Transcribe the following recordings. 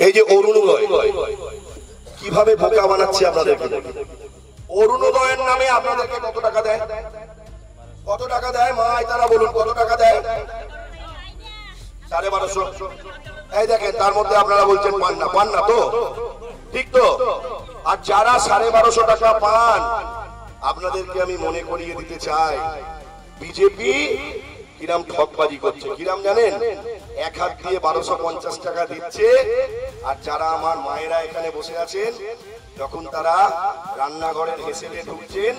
এই যে অরুণোদয় কিভাবে বোকা বানাচ্ছে আপনাদেরকে। অরুণোদয়ের নামে আপনাদেরকে কত টাকা দেয়? কত টাকা দেয় মা তারা বলুন, কত টাকা দেয়? 1250। এই দেখেন, তার মধ্যে আপনারা বলছেন পান না, পান না তো, ঠিক তো? আর যারা 1250 টাকা পান, আপনাদেরকে আমি মনে করিয়ে দিতে চাই বিজেপি কিরাম ঠকবাজি করছে। কিরাম জানেন? এক হাত দিয়ে 1250 টাকা দিচ্ছে, আর যারা আমার মায়েরা এখানে বসে আছেন, যখন তারা রান্নাঘরের হেসেলে ঢুকছেন,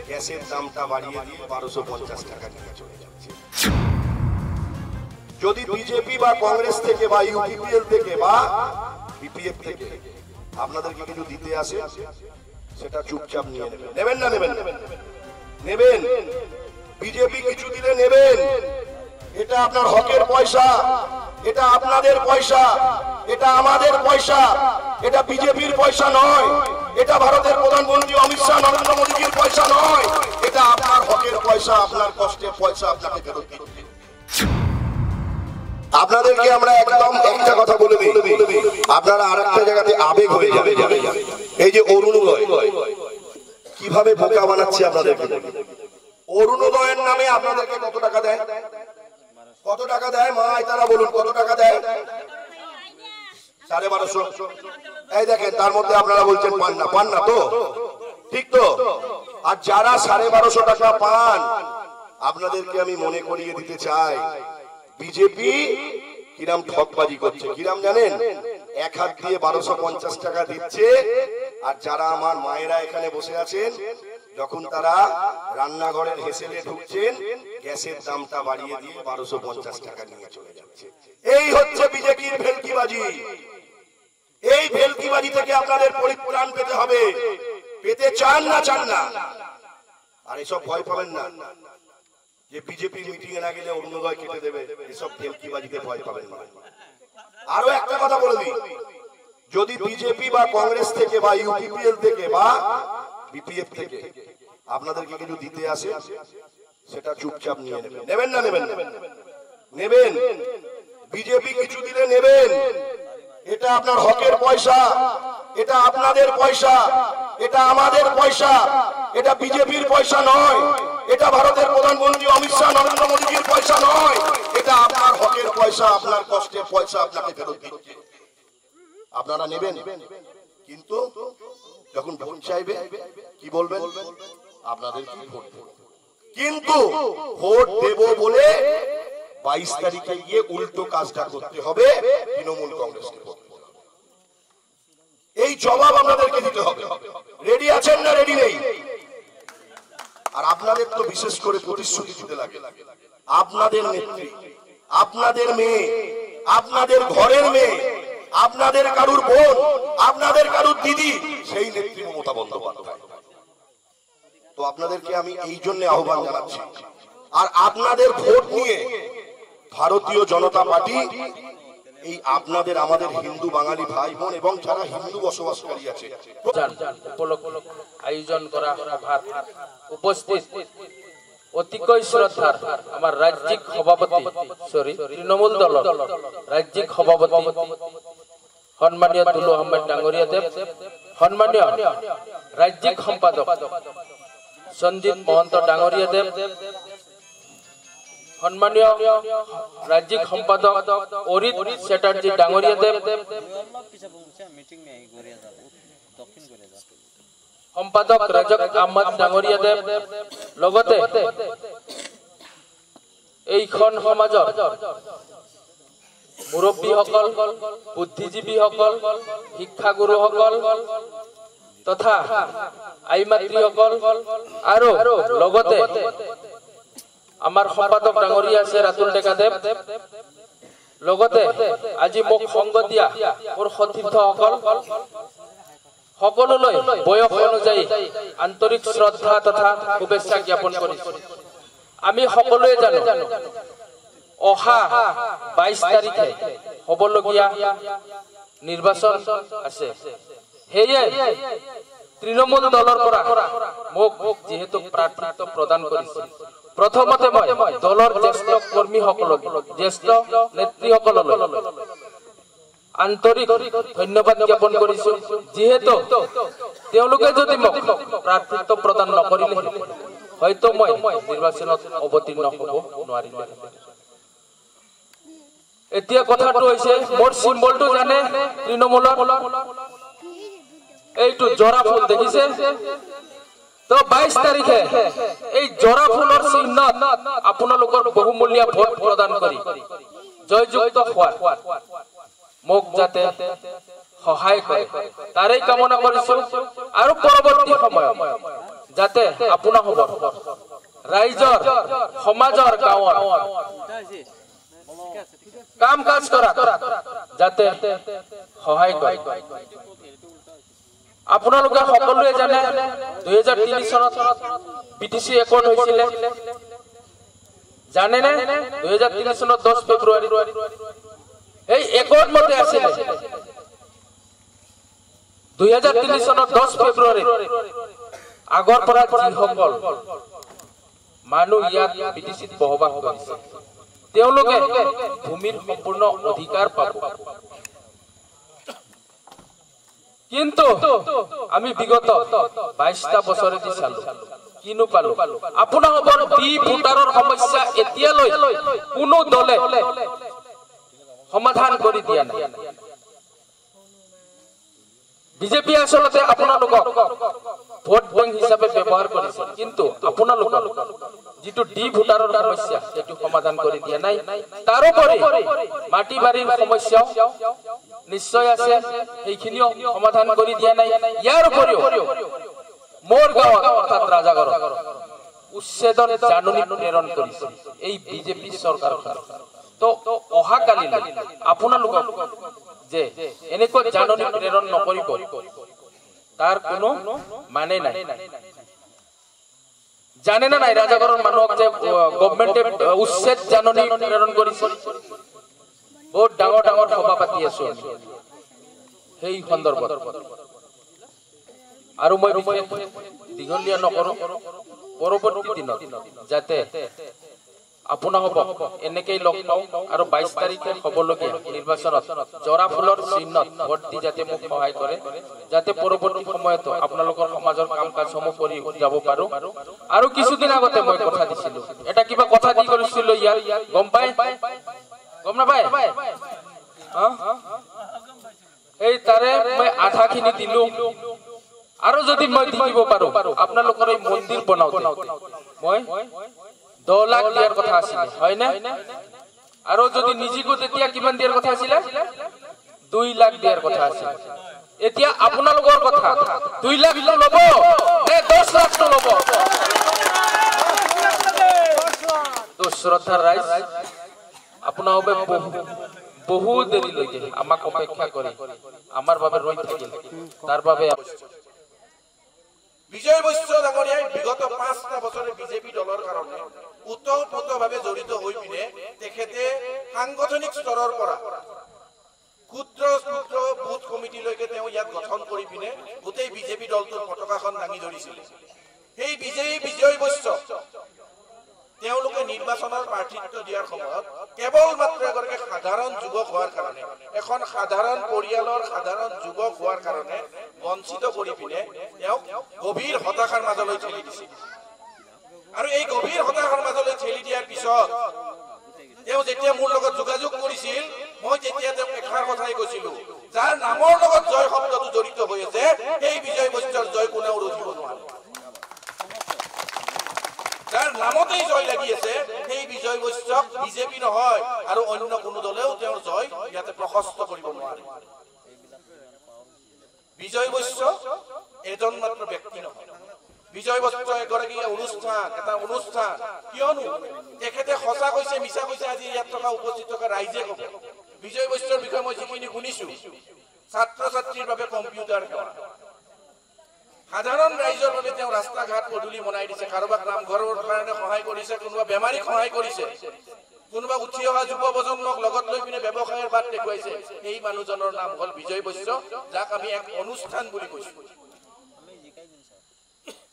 গ্যাসের দামটা বাড়িয়ে দিয়ে 1250 টাকা নিয়ে চলে যাচ্ছে। যদি বিজেপি বা কংগ্রেস থেকে বা ইউপিপিএল থেকে বা বিপিএফ থেকে আপনাদেরকে কিছু দিতে আসে, সেটা চুপচাপ নিয়ে নেবেন। নেবেন না নেবেন? নেবেন। বিজেপি কিছু দিলে নেবেন, এটা আপনার হকের পয়সা, এটা আপনাদের পয়সা, এটা আমাদের পয়সা, এটা বিজেপির পয়সা নয়, এটা ভারতের প্রধানমন্ত্রী অমিত শাহ নরেন্দ্র মোদীজির পয়সা নয়, এটা আপনার হকের পয়সা, আপনার কষ্টের পয়সা, আপনাকে ফেরত দিতে। আপনাদেরকে আমরা একদম একটা কথা বলে দিই, আপনারা আরেকটা জায়গাতে আবেগ হয়ে যাবে। এই যে অরুণোদয় কিভাবে বোকা বানাচ্ছে আপনাদেরকে। অরুণোদয়ের নামে আপনাদেরকে কত টাকা দেয়? কত টাকা দেয় মা তারা বলুন, কত টাকা দেয়? 1250। এই দেখেন, তার মধ্যে আপনারা বলছেন পান না, পান না তো, ঠিক তো? আর যারা 1250 টাকা পান, আপনাদেরকে আমি মনে করিয়ে দিতে চাই বিজেপি কিরাম ঠকবাজি করছে। কিরাম জানেন? এক হাত দিয়ে 1250 টাকা দিচ্ছে, আর যারা আমার মায়েরা এখানে বসে আছেন, যখন তারা রান্নাঘরের হেসেলে ঢুকছেন, গ্যাসের দামটা বাড়িয়ে দিয়ে 1250 টাকা নিয়ে চলে যাচ্ছে। এই হচ্ছে বিজেপির ভেলকিবাজি। এই ভেলকিবাজি থেকে আপনাদের পরিত্রাণ পেতে হবে। পেতে চান না চান না? আর এসব ভয় পাবেন না যে বিজেপি মিটিং এ না গেলে অরুণোদয় কেটে দেবে, এসব ভেলকিবাজিতে ভয় পাবেন না। আরো একটা কথা বলে দিই, যদি বিজেপি বা কংগ্রেস থেকে বা ইউপিপিএল থেকে বা বিপিএফ থেকে আপনাদেরকে কিছু দিতে আসে, সেটা চুপচাপ নিয়ে নেবেন। নেবেন না নেবেন? নেবেন। বিজেপি কিছু দিলে নেবেন, এটা আপনার হকের পয়সা, এটা আপনাদের পয়সা, এটা আমাদের পয়সা, এটা বিজেপির পয়সা নয়, এটা ভারতের প্রধানমন্ত্রী অমিত শাহ নরেন্দ্র মোদীজির পয়সা নয়, এটা আপনার হকের পয়সা, আপনার কষ্টের পয়সা, আপনাকে ফেরত দিচ্ছে। আপনারা নেবেন, কিন্তু যখন ভোট চাইবে কি বলবেন? আপনাদের কি ভোট দেব, কিন্তু ভোট দেব বলে 22 তারিখে গিয়ে উল্টো কাজটা করতে হবে, তৃণমূল কংগ্রেসকে। এই জবাব আপনাদেরকে দিতে হবে। রেডি আছেন না রেডি নেই? আর আপনাদের তো বিশেষ করে প্রতিশ্রুতি দিতে লাগে। আপনাদের নেত্রী, আপনাদের মেয়ে, আপনাদের ঘরের মেয়ে, আপনাদের কারুর বোন, আপনাদের কারুর দিদি, সেই নেত্রী মমতা বন্দ্যোপাধ্যায়। তো আপনাদেরকে আমি এই জন্য আহ্বান জানাচ্ছি, আর আপনাদের ভোট নিয়ে ভারতীয় জনতা পার্টি এই আপনাদের আমাদের হিন্দু বাঙালি ভাই বোন এবং যারা হিন্দু বসবাসকারী আছে আয়োজন করা উপস্থিত অতিকয় শ্রদ্ধার আমার রাজ্যিক সভাপতি তৃণমূল দলের রাজ্যিক সভাপতি সম্মানীয় দুলু আহমেদ ডাঙৰীয়া দেৱ, সম্মানীয় ৰাজ্যিক সম্পাদক সঞ্জিত মহন্ত ডাঙৰীয়া দেৱ, সম্মানীয় ৰাজ্যিক সম্পাদক অৰিত চ্যাটাৰ্জী ডাঙৰীয়া দেৱ, সম্পাদক ৰাজক আহমদ ডাঙৰীয়া দেৱ, লগতে এইখন সমাজৰ মুৰব্বীসকল, বুদ্ধিজীৱীসকল, শিক্ষাগুৰুসকল তথা আইমাতৃসকল আৰু লগতে আমাৰ সম্পাদক ডাঙৰীয়া আছে ৰাতুল ডেকা দেৱ, লগতে আজি মোক সংগ দিয়া মোৰ সতীৰ্থসকল সকলোলৈ বয়স অনুযায়ী আন্তৰিক শ্ৰদ্ধা তথা শুভেচ্ছা জ্ঞাপন কৰিছো। আমি সকলোৱে জানো অহা 22 তাৰিখে হ'বলগীয়া নিৰ্বাচন আছে। সেয়ে তৃণমূল দলৰ পৰা মোক যেহেতু প্ৰাৰ্থিত্ব প্ৰদান কৰিছে, প্ৰথমতে মই দলৰ জ্যেষ্ঠ কৰ্মীসকলক, জ্যেষ্ঠ নেতৃসকললৈ আন্তৰিক ধন্যবাদ জ্ঞাপন কৰিছো যেহেতু তেওঁলোকে যদি মোক প্ৰাৰ্থিত্ব প্ৰদান নকৰিলে হয়তো মই নিৰ্বাচনত অৱতীৰ্ণ হ'ব নোৱাৰিলে এতিয়া কথাটো হৈছে মোৰ সিম্বলটো জানে তৃণমূলৰ এইটো জৰা ফুল দেখিছে তো 22 তাৰিখে এই জৰা ফুলৰ চিহ্নত আপোনালোকৰ বহুমূলীয়া ভোট প্ৰদান কৰি জয়যুক্ত হোৱাৰ মোক যাতে সহায় কৰে তাৰে কামনা কৰিছো আৰু পৰৱৰ্তী সময়ত যাতে আপোনালোকৰ ৰাইজৰ সমাজৰ গাঁৱৰ কাম কাজ কৰা যাতে সহায় কৰে আপোনালোকে সকলোৱে জানে 2003 চনত বিটিসি একৰ্ড হৈছিল জানে নে 2003 চনত 10 ফেব্ৰুৱাৰী এই একৰ্ড মতে আছিল 2003 চনত 10 ফেব্ৰুৱাৰী আগৰ পৰা যিসকল মানুহ ইয়াত বিটিসিত বসবাস কৰিছে তেওঁলোকে ভূমিৰ সম্পূৰ্ণ অধিকাৰ পাব কিন্তু আমি বিগত 22টা বছৰে দি চালো কিনো পালো আপোনালোকৰ বি ভোটাৰৰ সমস্যা এতিয়ালৈ কোনো দলে সমাধান কৰি দিয়া নাই বিজেপি আসলতে আপোনালোকক ভোট বেংক হিচাপে ব্যৱহাৰ কৰিছে কিন্তু আপোনালোকৰ যেটো ডি ভোটাৰৰ সমস্যা এটো সমাধান কৰি দিয়া নাই তাৰোপৰি মাটি বাৰীৰ সমস্যা নিশ্চয় আছে এইখিনিও সমাধান কৰি দিয়া নাই ইয়াৰ উপৰিও মোৰ গাঁৱত অৰ্থাৎ ৰাজাগড়ত উচ্ছেদৰ জাননী প্ৰেৰণ কৰিছে এই বিজেপি চৰকাৰখন তো অহাকালি আপোনালোকক যে এনেকৈ জাননী প্ৰেৰণ নকৰিব তাৰ কোনো মানে নাই জানে না নাই ৰাজাগড়ৰ মানুহক যে গভৰ্ণমেণ্টে উচ্ছেদ জাননী প্ৰেৰণ কৰিছে বহুত ডাঙৰ ডাঙৰ সভা পাতি আছো সেই সন্দৰ্ভত আৰু মই বিশেষ দীঘলীয়া নকৰো পৰৱৰ্তী দিনত যাতে আপোনালোকক এনেকৈ লগ পাওঁ আৰু 22 তাৰিখে হ'বলগীয়া নিৰ্বাচনত জৰা ফুলৰ চিহ্নত ভোট দি যাতে মোক সহায় কৰে যাতে পৰৱৰ্তী সময়ত আপোনালোকৰ সমাজৰ কাম কাজসমূহ কৰি যাব পাৰো আৰু কিছুদিন আগতে মই কথা দিছিলো এটা কিবা কথা দি কৰিছিলো ইয়াৰ গম নাপায় এই তাৰে মই আধাখিনি দিলো আৰু যদি মই দিব পাৰো আপোনালোকৰ এই মন্দিৰ বনাওতে মই 2 লাখ দিয়াৰ কথা আছিল হয় না আৰু যদি নিজিকো তেতিয়া কিমান দিয়াৰ কথা আছিল 2 লাখ দিয়াৰ কথা আছিল এতিয়া আপোনালোকৰ কথা 2 লাখ ল'ব নে 10 লাখ ল'ব তো শ্ৰদ্ধাৰ ৰাইজ আপোনালোকে বহুত দেৰিলৈকে আমাক অপেক্ষা কৰি আমাৰ বাবে ৰৈ থাকিল তাৰ বাবে বিজয় বৈশ্য ডাঙৰীয়াই বিগত 5টা বছৰে বিজেপি দলৰ কাৰণে উত্তৰপূৰ্ণভাৱে জড়িত হৈ পিনে তেখেতে সাংগঠনিক স্তৰৰ পৰা ক্ষুদ্ৰ বুথ কমিটিলৈকে তেওঁ ইয়াত গঠন কৰি পিনে গোটেই বিজেপি দলটোৰ পতাকাখন দাঙি ধৰিছিল সেই বিজয় বৈশ্য তেওঁলোকে নিৰ্বাচনৰ প্ৰাৰ্থিত্ব দিয়াৰ সময়ত কেৱল মাত্ৰ এগৰাকী সাধাৰণ যুৱক হোৱাৰ কাৰণে এখন সাধাৰণ পৰিয়ালৰ সাধাৰণ যুৱক হোৱাৰ কাৰণে বঞ্চিত কৰি পিনে তেওঁ গভীৰ হতাশাৰ মাজলৈ ঠেলি দিছিল আৰু এই গভীৰ হতাশাৰ মাজলৈ ঠেলি দিয়াৰ পিছত তেওঁ যেতিয়া মোৰ লগত যোগাযোগ কৰিছিল মই তেতিয়া তেওঁক এষাৰ কথাই কৈছিলো যাৰ নামৰ লগত জয় শব্দটো জড়িত হৈ আছে সেই বিজয় বৈশ্যৰ জয় কোনেও ৰোধিব নোৱাৰে যাৰ নামতেই জয় লাগি আছে সেই বিজয় বৈশ্যক বিজেপি নহয় আৰু অন্য কোনো দলেও তেওঁৰ জয় ইয়াতে প্ৰশস্ত কৰিব নোৱাৰে বিজয় বৈশ্য এজন মাত্ৰ ব্যক্তি নহয় বিজয় বৈশ্য এগৰাকী এটা অনুষ্ঠান কিয়নো তেখেতে সঁচা কৈছে মিছা কৈছে আজি ইয়াত থকা উপস্থিত থকা ৰাইজে ক'ব বিজয় বৈশ্যৰ বিষয়ে মই যিখিনি শুনিছো ছাত্ৰ ছাত্ৰীৰ বাবে কম্পিউটাৰ সেৱা সাধাৰণ ৰাইজৰ বাবে তেওঁ ৰাস্তা ঘাট পদূলি বনাই দিছে কাৰোবাক নামঘৰৰ কাৰণে সহায় কৰিছে কোনোবা বেমাৰীক সহায় কৰিছে কোনোবা উঠি অহা যুৱ প্ৰজন্মক লগত লৈ পিনে ব্যৱসায়ৰ বাট দেখুৱাইছে এই মানুহজনৰ নাম হ'ল বিজয় বৈশ্য যাক আমি এক অনুষ্ঠান বুলি কৈছো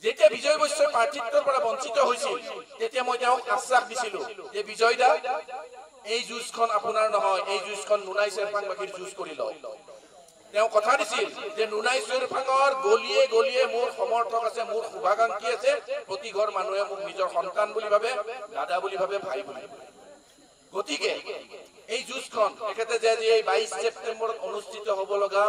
যেতিয়া বিজয় বৈশ্য প্ৰাৰ্থিত্বৰ পৰা বঞ্চিত হৈছিল তেতিয়া মই তেওঁক আশ্বাস দিছিলো যে বিজয় দা এই যুঁজখন আপোনাৰ নহয়, এই যুঁজখন নুনাই চেৰপাংবাসীৰ যুঁজ কৰি লয়। তেওঁ কথা দিছিল যে নুনাই চেৰপাঙৰ গলিয়ে গলিয়ে মোৰ সমৰ্থক আছে, মোৰ শুভাকাংক্ষী আছে, প্ৰতি ঘৰ মানুহে মোক নিজৰ সন্তান বুলি ভাবে, দাদা বুলি ভাবে, ভাই বুলি ভাবে। গতিকে এই যুঁজখন তেখেতে যে এই 22 ছেপ্টেম্বৰত অনুষ্ঠিত হ'ব লগা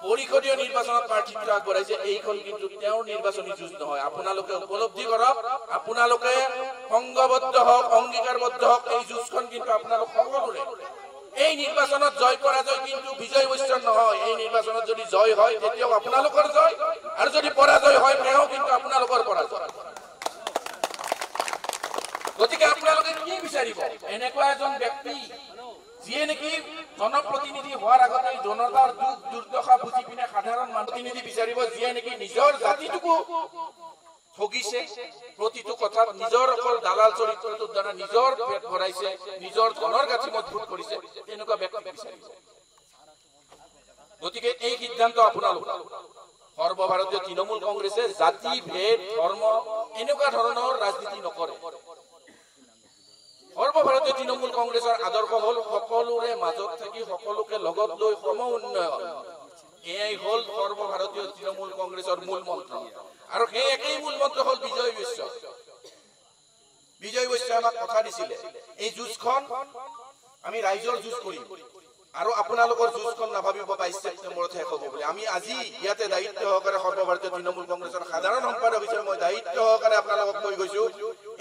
পৰিষদীয় নিৰ্বাচনত প্ৰাৰ্থিত্ব আগবঢ়াইছে, এইখন কিন্তু তেওঁৰ নিৰ্বাচনী যুঁজ নহয়। আপোনালোকে উপলব্ধি কৰক, আপোনালোকে সংঘবদ্ধ হওক, অংগীকাৰবদ্ধ হওক, এই যুঁজখন কিন্তু আপোনালোক সকলোৰে। এই নিৰ্বাচনত জয় পৰাজয় কিন্তু বিজয় বৈশ্যৰ নহয়। এই নিৰ্বাচনত যদি জয় হয় তেতিয়াও আপোনালোকৰ জয়, আৰু যদি পৰাজয় হয় তেওঁ কিন্তু আপোনালোকৰ পৰাজয়। গতিকে আপোনালোকে কি বিচাৰিব? এনেকুৱা এজন ব্যক্তি যিয়ে নেকি জনপ্ৰতিনিধি হোৱাৰ আগতে জনতাৰ দুখ দুৰ্দশা বুজি পিনে সাধাৰণ প্ৰতিনিধি বিচাৰিব, যিয়ে নেকি নিজৰ জাতিটোকো ঠগিছে, প্ৰতিটো কথাত নিজৰ অকল দালাল চৰিত্ৰটোৰ দ্বাৰা নিজৰ পেট ভৰাইছে, নিজৰ ধনৰ গাঁঠি মজবুত কৰিছে, তেনেকুৱা ব্যক্তি বিচাৰিব। গতিকে এই সিদ্ধান্ত আপোনালোক সৰ্বভাৰতীয় তৃণমূল কংগ্ৰেছে জাতি ভেদ ধৰ্ম এনেকুৱা ধৰণৰ ৰাজনীতি নকৰে। সৰ্বভাৰতীয় তৃণমূল কংগ্ৰেছৰ আদৰ্শ হল সকলোৰে মাজত থাকি সকলোকে লগত লৈ সম উন্নয়ন। এয়াই হল সৰ্বভাৰতীয় তৃণমূল কংগ্ৰেছৰ মূল মন্ত্ৰ, আৰু সেই একেই মূল মন্ত্ৰ হল বিজয় বৈশ্য। বিজয় বৈশ্য আমাক কথা দিছিলে এই যুঁজখন আমি ৰাইজৰ যুঁজ কৰিম, আৰু আপোনালোকৰ যুঁজখন নাভাবিব 22 ছেপ্টেম্বৰত শেষ হ'ব বুলি। আমি আজি ইয়াতে দায়িত্ব সহকাৰে সৰ্বভাৰতীয় তৃণমূল কংগ্ৰেছৰ সাধাৰণ সম্পাদক হিচাপে মই দায়িত্ব সহকাৰে আপোনালোকক কৈ গৈছো,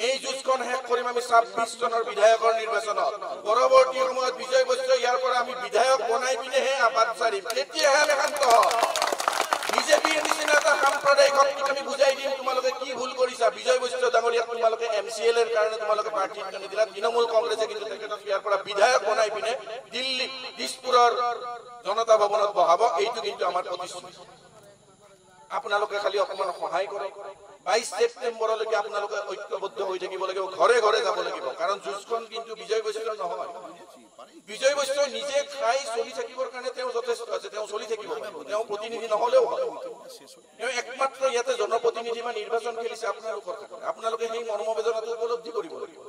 এই যুঁজখন শেষ কৰিম আমি 26 চনৰ বিধায়কৰ নিৰ্বাচনত। পৰৱৰ্তী সময়ত বিজয় বৈশ্য ইয়াৰ পৰা আমি বিধায়ক বনাই পিনেহে আবাদ চাৰিম, তেতিয়াহে আমি শান্ত হম। বিজেপিৰ নিচিনা এটা সাম্প্ৰদায়িক শক্তিক আমি বুজাই দিম তোমালোকে কি ভুল কৰিছা। বিজয় বৈশ্য ডাঙৰীয়াক তোমালোকে MCL এৰ কাৰণে তোমালোকে প্ৰাৰ্থী নিদিলা, তৃণমূল কংগ্ৰেছে কিন্তু তেখেতক ইয়াৰ পৰা বিধায়ক বনাই পিনে দিল্লী দিছপুৰৰ জনতা ভৱনত বহাব। এইটো কিন্তু আমাৰ প্ৰতিশ্ৰুতি। আপোনালোকে খালি অকমান সহায় কৰক। 22 ছেপ্টেম্বৰলৈকে আপোনালোকে ঐক্যবদ্ধ হৈ থাকিব লাগিব, ঘৰে ঘৰে যাব লাগিব, কাৰণ যুঁজখন কিন্তু বিজয় বৈশ্যৰ নহয়। বিজয় বৈশ্য নিজে খাই চলি থাকিবৰ কাৰণে তেওঁ যথেষ্ট আছে, তেওঁ চলি থাকিব, তেওঁ প্ৰতিনিধি নহলেও হয়। তেওঁ একমাত্ৰ ইয়াতে জনপ্ৰতিনিধি বা নিৰ্বাচন খেলিছে আপোনালোকৰ কাৰণে। আপোনালোকে সেই মৰ্মবেদনাটো উপলব্ধি কৰিব লাগিব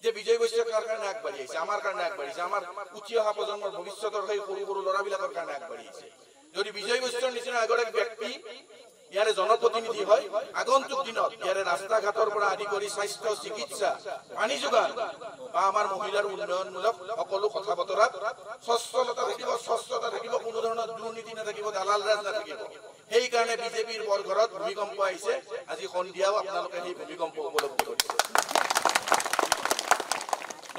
যে বিজয় বৈশ্য কাৰ কাৰণে আগবাঢ়ি আহিছে, আমাৰ কাৰণে আগবাঢ়িছে, আমাৰ উঠি অহা প্ৰজন্মৰ ভৱিষ্যতৰ সেই সৰু সৰু ল'ৰাবিলাকৰ কাৰণে আগবাঢ়ি আহিছে। যদি বিজয় বৈশ্যৰ নিচিনা এগৰাকী ব্যক্তি ইয়াৰে জনপ্ৰতিনিধি হয়, আগন্তুক দিনত ইয়াৰে ৰাস্তা ঘাটৰ পৰা আদি কৰি স্বাস্থ্য চিকিৎসা পানী যোগান বা আমাৰ মহিলাৰ উন্নয়নমূলক সকলো কথা বতৰাত স্বচ্ছতা থাকিব, স্বচ্ছতা থাকিব, কোনো ধৰণৰ দুৰ্নীতি নাথাকিব, দালাল ৰাজ নাথাকিব। সেইকাৰণে বিজেপিৰ বৰঘৰত ভূমিকম্প আহিছে। আজি সন্ধিয়াও আপোনালোকে সেই ভূমিকম্প উপলব্ধি কৰিছে।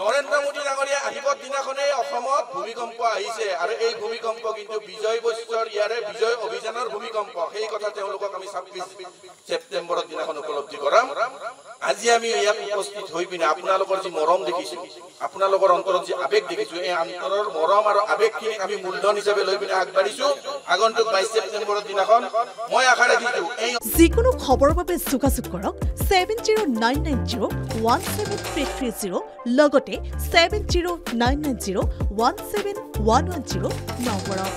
নৰেন্দ্ৰ মোদী ডাঙৰীয়া আহিবৰ দিনাখনেই অসমত ভূমিকম্প আহিছে, আৰু এই ভূমিকম্প কিন্তু বিজয় বৈশ্যৰ ইয়াৰে বিজয় অভিযানৰ ভূমিকম্প। সেই কথা তেওঁলোকক আমি 26 ছেপ্টেম্বৰৰ দিনাখন উপলব্ধি কৰাম। আজি আমি ইয়াত উপস্থিত হৈ পিনে আপোনালোকৰ যি মৰম দেখিছো, আপোনালোকৰ অন্তৰত যি আবেগ দেখিছো, এই অন্তৰৰ মৰম আৰু আবেগখিনিক আমি মূলধন হিচাপে লৈ পিনে আগবাঢ়িছো। আগন্তুক 22 ছেপ্টেম্বৰৰ দিনাখন মই আশা ৰাখিছো এই যিকোনো খবৰৰ বাবে যোগাযোগ কৰক 7099017330 লগতে 7099017110 নম্বৰত।